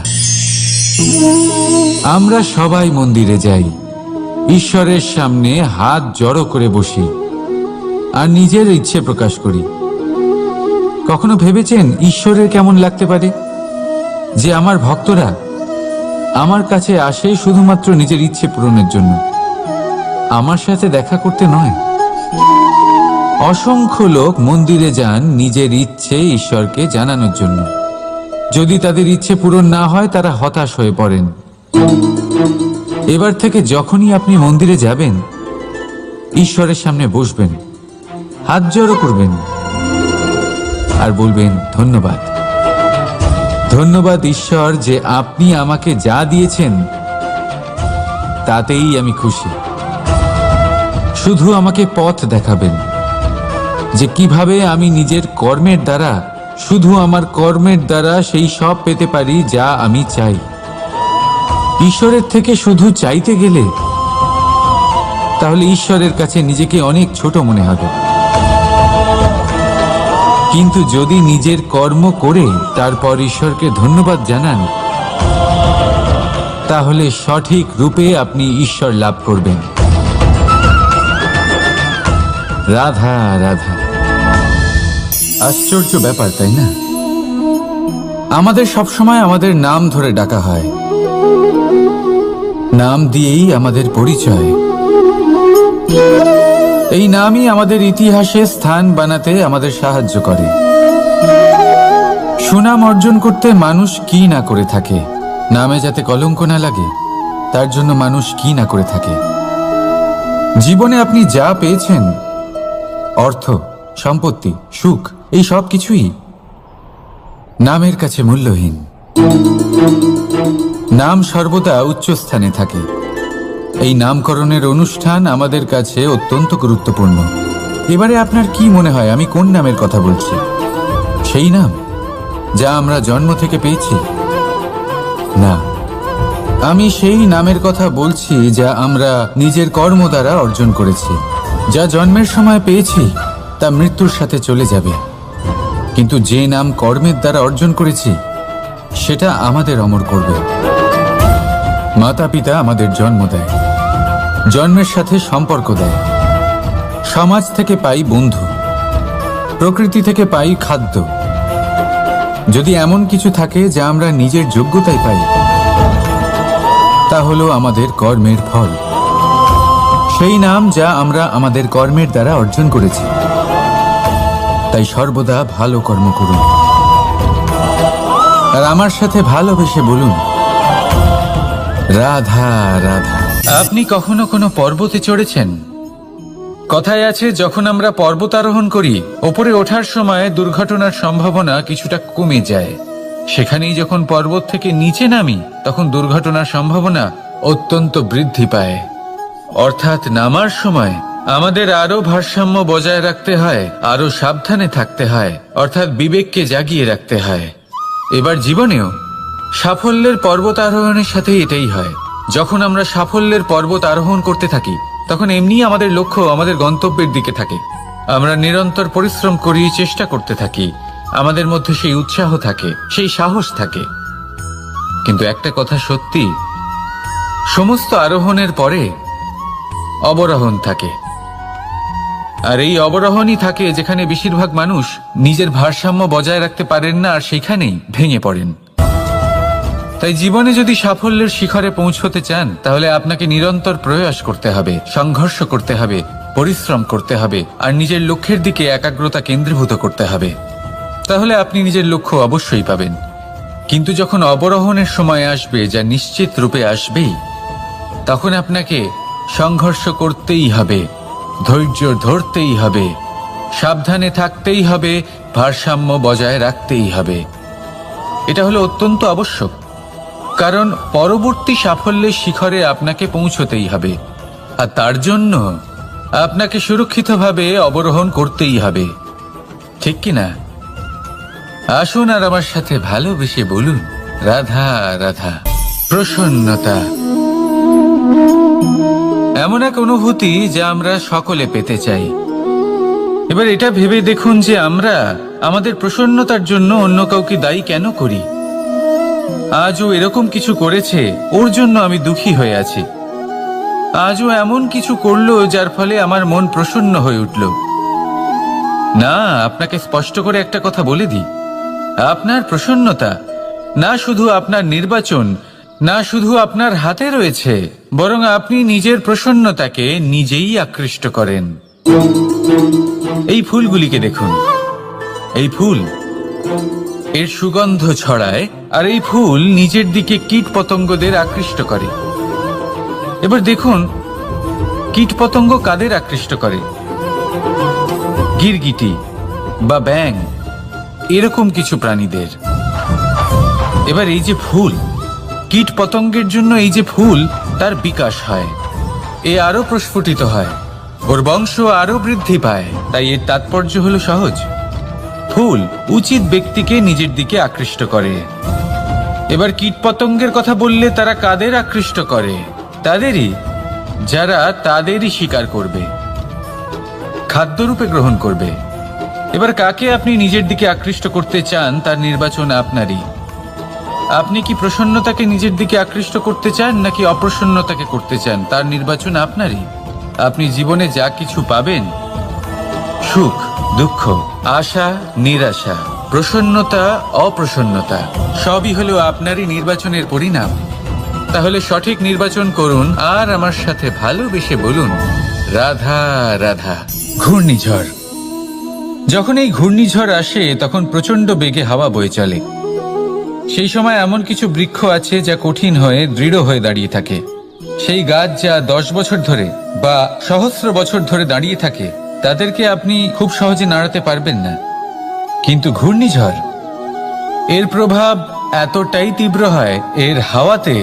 আমরা সবাই মন্দিরে যাই, ঈশ্বরের সামনে হাত জড়ো করে বসি আর নিজের ইচ্ছে প্রকাশ করি। কখনো ভেবেছেন ঈশ্বরের কেমন লাগতে পারে যে আমার ভক্তরা আমার কাছে আসে শুধুমাত্র নিজের ইচ্ছে পূরণের জন্য, আমার সাথে দেখা করতে নয়? অসংখ্য লোক মন্দিরে যান নিজের ইচ্ছে ঈশ্বরকে জানানোর জন্য। যদি তাদের ইচ্ছে পূরণ না হয়, তারা হতাশ হয়ে পড়েন। এবার থেকে যখনই আপনি মন্দিরে যাবেন, ঈশ্বরের সামনে বসবেন, হাত জড়ো করবেন আর বলবেন, ধন্যবাদ, ধন্যবাদ ঈশ্বর যে আপনি আমাকে যা দিয়েছেন তাতেই আমি খুশি। শুধু আমাকে পথ দেখাবেন যে কিভাবে আমি নিজের কর্মের দ্বারা, শুধু আমার কর্মের দ্বারা সেই সব পেতে পারি যা আমি চাই। ঈশ্বরের থেকে শুধু চাইতে গেলে তাহলে ঈশ্বরের কাছে নিজেকে অনেক ছোট মনে হবে। কিন্তু যদি নিজের কর্ম করে তারপর ঈশ্বরকে ধন্যবাদ জানান, তাহলে সঠিক রূপে আপনি ঈশ্বর লাভ করবেন। রাধা রাধা। আশ্চর্য ব্যাপার, তাই না? আমাদের সবসময় আমাদের নাম ধরে ডাকা হয়, নাম দিয়েই আমাদের পরিচয়। এই নামই আমাদের ইতিহাসে স্থান বানাতে আমাদের সাহায্য করে। সুনাম অর্জন করতে মানুষ কি না করে থাকে, নামে যাতে কলঙ্ক না লাগে তার জন্য মানুষ কি না করে থাকে। জীবনে আপনি যা পেয়েছেন, অর্থ, সম্পত্তি, সুখ, এই সব কিছুই নামের কাছে মূল্যহীন। নাম সর্বদা উচ্চ স্থানে থাকে। এই নামকরণের অনুষ্ঠান আমাদের কাছে অত্যন্ত গুরুত্বপূর্ণ। এবারে আপনার কি মনে হয় আমি কোন নামের কথা বলছি? সেই নাম যা আমরা জন্ম থেকে পেয়েছি? না, আমি সেই নামের কথা বলছি যা আমরা নিজের কর্ম দ্বারা অর্জন করেছি। যা জন্মের সময় পেয়েছি তা মৃত্যুর সাথে চলে যাবে, কিন্তু যে নাম কর্মের দ্বারা অর্জন করেছি সেটা আমাদের অমর করবে। মাতা পিতা আমাদের জন্ম দেয়, জন্মের সাথে সম্পর্ক দেয়, সমাজ থেকে পাই বন্ধু, প্রকৃতি থেকে পাই খাদ্য, যদি এমন কিছু থাকে যা আমরা নিজের যোগ্যতায় পাই, তা হলো আমাদের কর্মের ফল, সেই নাম যা আমরা আমাদের কর্মের দ্বারা অর্জন করেছি। তাই সর্বদা ভালো কর্ম করুন আর আমার সাথে ভালোবেসে বলুন, রাধা রাধা। আপনি কখনো কোনো পর্বতে চড়েছেন? কথায় আছে, যখন আমরা পর্বত আরোহণ করি, ওপরে ওঠার সময় দুর্ঘটনার সম্ভাবনা কিছুটা কমে যায়। সেখানেই যখন পর্বত থেকে নিচে নামি, তখন দুর্ঘটনার সম্ভাবনা অত্যন্ত বৃদ্ধি পায়। অর্থাৎ নামার সময় আমাদের আরো ভারসাম্য বজায় রাখতে হয়, আরো সাবধানে থাকতে হয়, অর্থাৎ বিবেককে জাগিয়ে রাখতে হয়। এবার জীবনেও সাফল্যের পর্বত আরোহণের সাথে এটাই হয়। যখন আমরা সাফল্যের পর্বত আরোহণ করতে থাকি, তখন এমনি আমাদের লক্ষ্য আমাদের গন্তব্যের দিকে থাকে। আমরা নিরন্তর পরিশ্রম করি, চেষ্টা করতে থাকি, আমাদের মধ্যে সেই উৎসাহ থাকে, সেই সাহস থাকে। কিন্তু একটা কথা সত্যি, সমস্ত আরোহণের পরে অবরোহণ থাকে। আর এই অবরোহণই থাকে যেখানে বেশিরভাগ মানুষ নিজের ভারসাম্য বজায় রাখতে পারেন না, আর সেখানেই ভেঙে পড়েন। তাই জীবনে যদি সাফল্যের শিখরে পৌঁছতে চান, তাহলে আপনাকে নিরন্তর প্রয়াস করতে হবে, সংঘর্ষ করতে হবে, পরিশ্রম করতে হবে, আর নিজের লক্ষ্যের দিকে একাগ্রতা কেন্দ্রীভূত করতে হবে। তাহলে আপনি নিজের লক্ষ্য অবশ্যই পাবেন। কিন্তু যখন অবরোহণের সময় আসবে, যা নিশ্চিত রূপে আসবেই, তখন আপনাকে সংঘর্ষ করতেই হবে, ধৈর্য ধরতেই হবে, সাবধানে থাকতেই হবে, ভারসাম্য বজায় রাখতেই হবে। এটা হলো অত্যন্ত আবশ্যক, কারণ পরবর্তী সাফল্যের শিখরে আপনাকে পৌঁছতেই হবে, আর তার জন্য আপনাকে সুরক্ষিতভাবে অবরোহণ করতেই হবে। ঠিক কিনা? আসুন আর আমার সাথে ভালোবেসে বলুন, রাধা রাধা। প্রসন্নতা এমন এক অনুভূতি যা আমরা সকলে পেতে চাই। এবার এটা ভেবে দেখুন যে আমরা আমাদের প্রসন্নতার জন্য অন্য কাউকে দায়ী কেন করি। আজও এরকম কিছু করেছে, ওর জন্য আমি দুঃখী হয়ে আছি। আজও এমন কিছু করলো যার ফলে আমার মন প্রসন্ন হয়ে উঠল। না, আপনাকে স্পষ্ট করে একটা কথা বলে দিই, আপনার প্রসন্নতা না শুধু আপনার নির্বাচন, না শুধু আপনার হাতে রয়েছে, বরং আপনি নিজের প্রসন্নতাকে নিজেই আকৃষ্ট করেন। এই ফুলগুলিকে দেখুন, এই ফুল এর সুগন্ধ ছড়ায়, আর এই ফুল নিজের দিকে কীট পতঙ্গদের আকৃষ্ট করে। এবার দেখুন, কীট পতঙ্গ কাদের আকৃষ্ট করে? গিরগিটি বা ব্যাঙ, এরকম কিছু প্রাণীদের। এবার এই যে ফুল, কীট পতঙ্গের জন্য এই যে ফুল, তার বিকাশ হয়, এ আরো প্রস্ফুটিত হয়, ওর বংশ আরো বৃদ্ধি পায়। তাই এর তাৎপর্য হলো সহজ, ফুল উচিত ব্যক্তিকে নিজের দিকে আকৃষ্ট করে। এবার কীট পতঙ্গের কথা বললে তারা কাদের আকৃষ্ট করে? তাদেরই, যারা তাদেরই শিকার করবে, খাদ্যরূপে গ্রহণ করবে। এবার কাকে আপনি নিজের দিকে আকৃষ্ট করতে চান, তার নির্বাচন আপনারই। আপনি কি প্রসন্নতাকে নিজের দিকে আকৃষ্ট করতে চান, নাকি অপ্রসন্নতাকে করতে চান, তার নির্বাচন আপনারই। আপনি জীবনে যা কিছু পাবেন, সুখ দুঃখ, আশা নিরাশা, প্রসন্নতা অপ্রসন্নতা, সবই হলো আপনারই নির্বাচনের পরিণাম। তাহলে সঠিক নির্বাচন করুন আর আমার সাথে ভালোবেসে বলুন, রাধা রাধা। ঘূর্ণিঝড়, যখন এই ঘূর্ণিঝড় আসে, তখন প্রচন্ড বেগে হাওয়া বয়ে চলে। সেই সময় এমন কিছু বৃক্ষ আছে যা কঠিন হয়ে দৃঢ় হয়ে দাঁড়িয়ে থাকে। সেই গাছ যা 10 বছর ধরে বা সহস্র বছর ধরে দাঁড়িয়ে থাকে, তাদেরকে আপনি খুব সহজে নাড়াতে পারবেন না। কিন্তু ঘূর্ণিঝড়, এর প্রভাব এতটাই তীব্র হয়, এর হাওয়াতে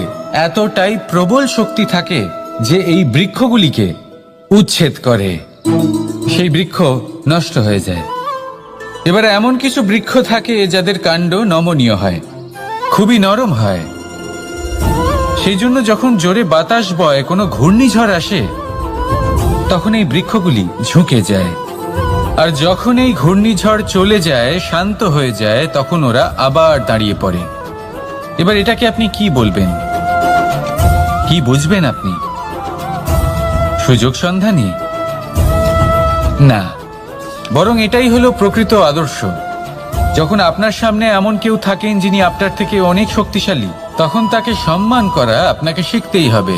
এতটাই প্রবল শক্তি থাকে যে এই বৃক্ষগুলিকে উচ্ছেদ করে, সেই বৃক্ষ নষ্ট হয়ে যায়। এবার এমন কিছু বৃক্ষ থাকে যাদের কাণ্ড নমনীয় হয়, খুবই নরম হয়। সেই জন্য যখন জোরে বাতাস বয়, কোনো ঘূর্ণিঝড় আসে, তখন এই বৃক্ষগুলি ঝুঁকে যায়। আর যখন এই ঘূর্ণিঝড় চলে যায়, শান্ত হয়ে যায়, তখন ওরা আবার দাঁড়িয়ে পড়ে। এবার এটাকে আপনি কি বলবেন? কি বুঝবেন আপনি? সুযোগ সন্ধানী? না, বরং এটাই হলো প্রকৃত আদর্শ। যখন আপনার সামনে এমন কেউ থাকেন যিনি আপনার থেকে অনেক শক্তিশালী, তখন তাকে সম্মান করা আপনাকে শিখতেই হবে।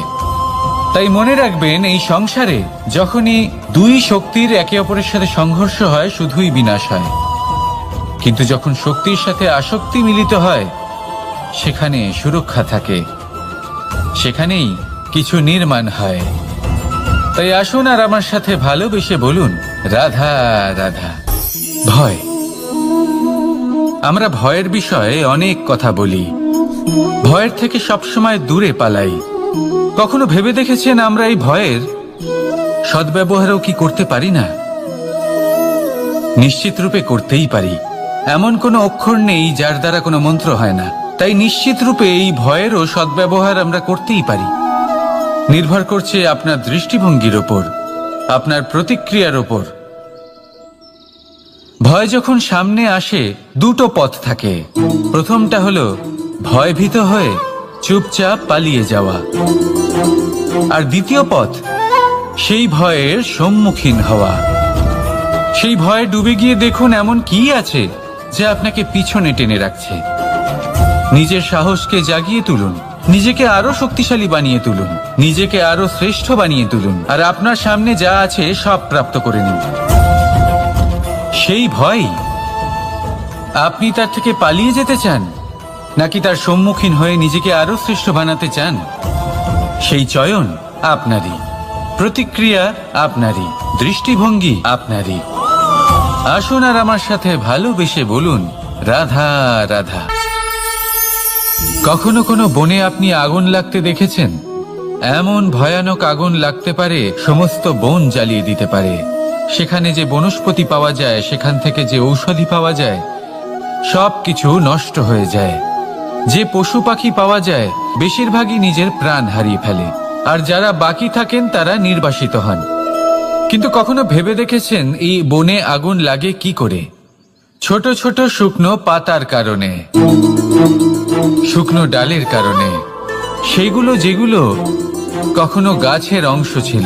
তাই মনে রাখবেন, এই সংসারে যখনই দুই শক্তির একে অপরের সাথে সংঘর্ষ হয় শুধুই বিনাশ হয়, কিন্তু যখন শক্তির সাথে আসক্তি মিলিত হয় সেখানে সুরক্ষা থাকে, সেখানেই কিছু নির্মাণ হয়। তাই আসুন আর আমার সাথে ভালোবেসে বলুন, রাধা রাধা। ভয়, আমরা ভয়ের বিষয়ে অনেক কথা বলি, ভয়ের থেকে সবসময় দূরে পালাই। কখনো ভেবে দেখেছেন আমরা এই ভয়ের সদ্ব্যবহারও কি করতে পারি না? নিশ্চিত রূপে করতেই পারি। এমন কোনো অক্ষর নেই যার দ্বারা কোনো মন্ত্র হয় না। তাই নিশ্চিত রূপে এই ভয়েরও সদ্ব্যবহার আমরা করতেই পারি। নির্ভর করছে আপনার দৃষ্টিভঙ্গির ওপর, আপনার প্রতিক্রিয়ার ওপর। ভয় যখন সামনে আসে দুটো পথ থাকে। প্রথমটা হলো ভয়ভীত হয়ে চুপচাপ পালিয়ে যাওয়া, আর দ্বিতীয় পথ সেই ভয়ের সম্মুখীন হওয়া। সেই ভয়ে ডুবে গিয়ে দেখুন এমন কি আছে যা আপনাকে পিছনে টেনে রাখছে। নিজের সাহসকে জাগিয়ে তুলুন, নিজেকে আরো শক্তিশালী বানিয়ে তুলুন, নিজেকে আরো শ্রেষ্ঠ বানিয়ে তুলুন, আর আপনার সামনে যা আছে সব প্রাপ্ত করে নিন। সেই ভয়, আপনি তার থেকে পালিয়ে যেতে চান নাকি তার সম্মুখীন হয়ে নিজেকে আরো শ্রেষ্ঠ বানাতে চান? সেই চয়ন আপনারই, প্রতিক্রিয়া আপনারই, দৃষ্টিভঙ্গি আপনারই। আসুন আর আমার সাথে ভালোবেসে বলুন, রাধা রাধা। কখনো কোনো বনে আপনি আগুন লাগতে দেখেছেন? এমন ভয়ানক আগুন লাগতে পারে সমস্ত বন জ্বালিয়ে দিতে পারে। সেখানে যে বনস্পতি পাওয়া যায়, সেখান থেকে যে ঔষধি পাওয়া যায়, সব কিছু নষ্ট হয়ে যায়। যে পশু পাখি পাওয়া যায় বেশিরভাগই নিজের প্রাণ হারিয়ে ফেলে, আর যারা বাকি থাকেন তারা নির্বাসিত হন। কিন্তু কখনো ভেবে দেখেছেন এই বনে আগুন লাগে কি করে? ছোট ছোট শুকনো পাতার কারণে, শুকনো ডালের কারণে, সেগুলো যেগুলো কখনো গাছের অংশ ছিল।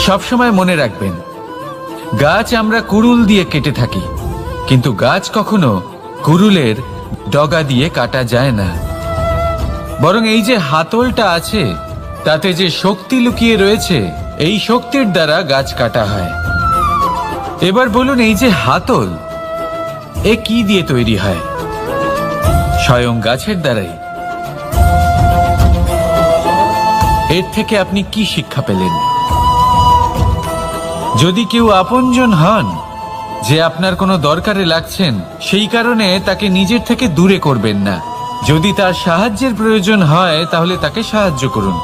সবসময় মনে রাখবেন, গাছ আমরা কুড়ুল দিয়ে কেটে থাকি, কিন্তু গাছ কখনো কুড়ুলের ডগা দিয়ে কাটা যায় না। বরং এই যে হাতলটা আছে, তাতে যে শক্তি লুকিয়ে রয়েছে, এই শক্তির দ্বারা গাছ কাটা হয়। এবার বলুন, এই যে হাতল, এ কি দিয়ে তৈরি হয়? স্বয়ং গাছের দ্বারাই। এর থেকে আপনি কি শিক্ষা পেলেন? যদি কেউ আপনজন হন, যে আপনার কোনো দরকারে লাগছেন, সেই কারণে তাকে নিজের থেকে দূরে করবেন না। যদি তার সাহায্যের প্রয়োজন হয় তাহলে তাকে সাহায্য করুন,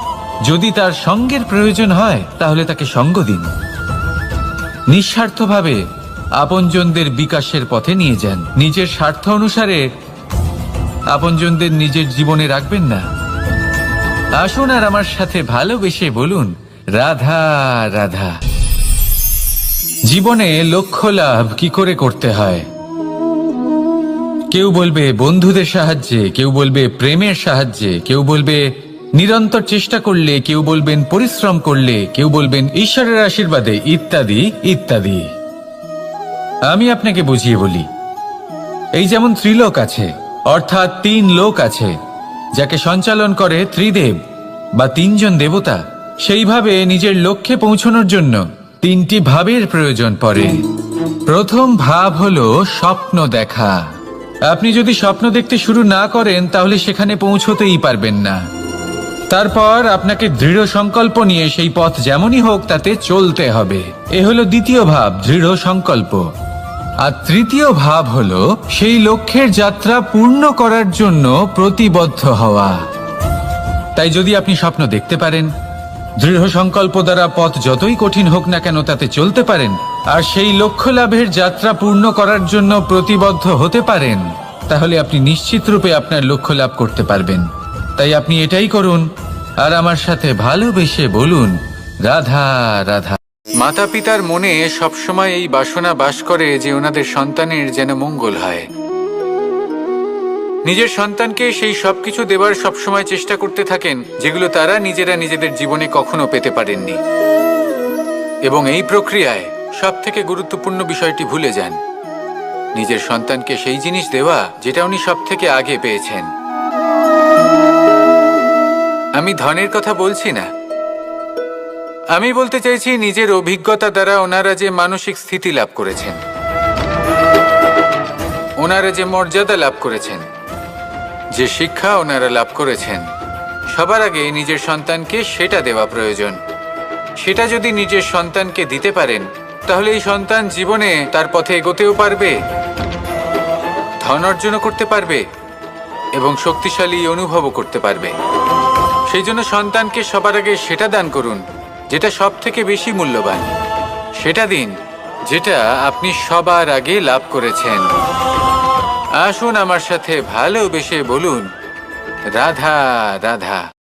যদি তার সঙ্গের প্রয়োজন হয় তাহলে তাকে সঙ্গ দিন। নিঃস্বার্থভাবে আপনজনদের বিকাশের পথে নিয়ে যান। নিজের স্বার্থ অনুসারে আপনজনদের নিজের জীবনে রাখবেন না। আসুন আর আমার সাথে ভালোবেসে বলুন, রাধা রাধা। জীবনে লক্ষ্য লাভ কি করে করতে হয়? কেউ বলবে বন্ধুদের সাহায্যে, কেউ বলবে প্রেমের সাহায্যে, কেউ বলবে নিরন্তর চেষ্টা করলে, কেউ বলবেন পরিশ্রম করলে, কেউ বলবেন ঈশ্বরের আশীর্বাদে, ইত্যাদি ইত্যাদি। আমি আপনাকে বুঝিয়ে বলি, এই যেমন ত্রিলোক আছে, অর্থাৎ 3 লোক আছে, যাকে সঞ্চালন করে ত্রিদেব বা 3 জন দেবতা। সেইভাবে নিজের লক্ষ্যে পৌঁছানোর জন্য 3টি ভাবের প্রয়োজন পড়ে। প্রথম ভাব হলো স্বপ্ন দেখা। আপনি যদি স্বপ্ন দেখতে শুরু না করেন তাহলে সেখানে পৌঁছতেই পারবেন না। তারপর আপনাকে দৃঢ় সংকল্প নিয়ে সেই পথ যেমনই হোক তাতে চলতে হবে। এ হলো দ্বিতীয় ভাব, দৃঢ় সংকল্প। আর তৃতীয় ভাব হলো সেই লক্ষ্যের যাত্রা পূর্ণ করার জন্য প্রতিবদ্ধ হওয়া। তাই যদি আপনি স্বপ্ন দেখতে পারেন, দৃঢ় সংকল্প দ্বারা পথ যতই কঠিন হোক না কেন তাতে চলতে পারেন, আর সেই লক্ষ্য লাভের যাত্রা পূর্ণ করার জন্য প্রতিবদ্ধ হতে পারেন, তাহলে আপনি নিশ্চিত রূপে আপনার লক্ষ্য লাভ করতে পারবেন। তাই আপনি এটাই করুন, আর আমার সাথে ভালোবেসে বলুন, রাধা রাধা। মাতা পিতার মনে সবসময় এই বাসনা বাস করে যে ওনাদের সন্তানের যেন মঙ্গল হয়। নিজের সন্তানকে সেই সবকিছু দেবার সবসময় চেষ্টা করতে থাকেন যেগুলো তারা নিজেরা নিজেদের জীবনে কখনো পেতে পারেননি। এবং এই প্রক্রিয়ায় সব থেকে গুরুত্বপূর্ণ বিষয়টি ভুলে যান, নিজের সন্তানকে সেই জিনিস দেওয়া যেটা উনি সব থেকে আগে পেয়েছেন। আমি ধনের কথা বলছি না, আমি বলতে চাইছি নিজের অভিজ্ঞতা দ্বারা ওনারা যে মানসিক স্থিতি লাভ করেছেন, ওনারা যে মর্যাদা লাভ করেছেন, যে শিক্ষা ওনারা লাভ করেছেন, সবার আগে নিজের সন্তানকে সেটা দেওয়া প্রয়োজন। সেটা যদি নিজের সন্তানকে দিতে পারেন, তাহলে এই সন্তান জীবনে তার পথে এগোতেও পারবে, ধন অর্জনও করতে পারবে এবং শক্তিশালী অনুভবও করতে পারবে। সেই জন্য সন্তানকে সবার আগে সেটা দান করুন যেটা সব থেকে বেশি মূল্যবান। সেটা দিন যেটা আপনি সবার আগে লাভ করেছেন। আসুন আমার সাথে ভালোবেসে বলুন, রাধা রাধা।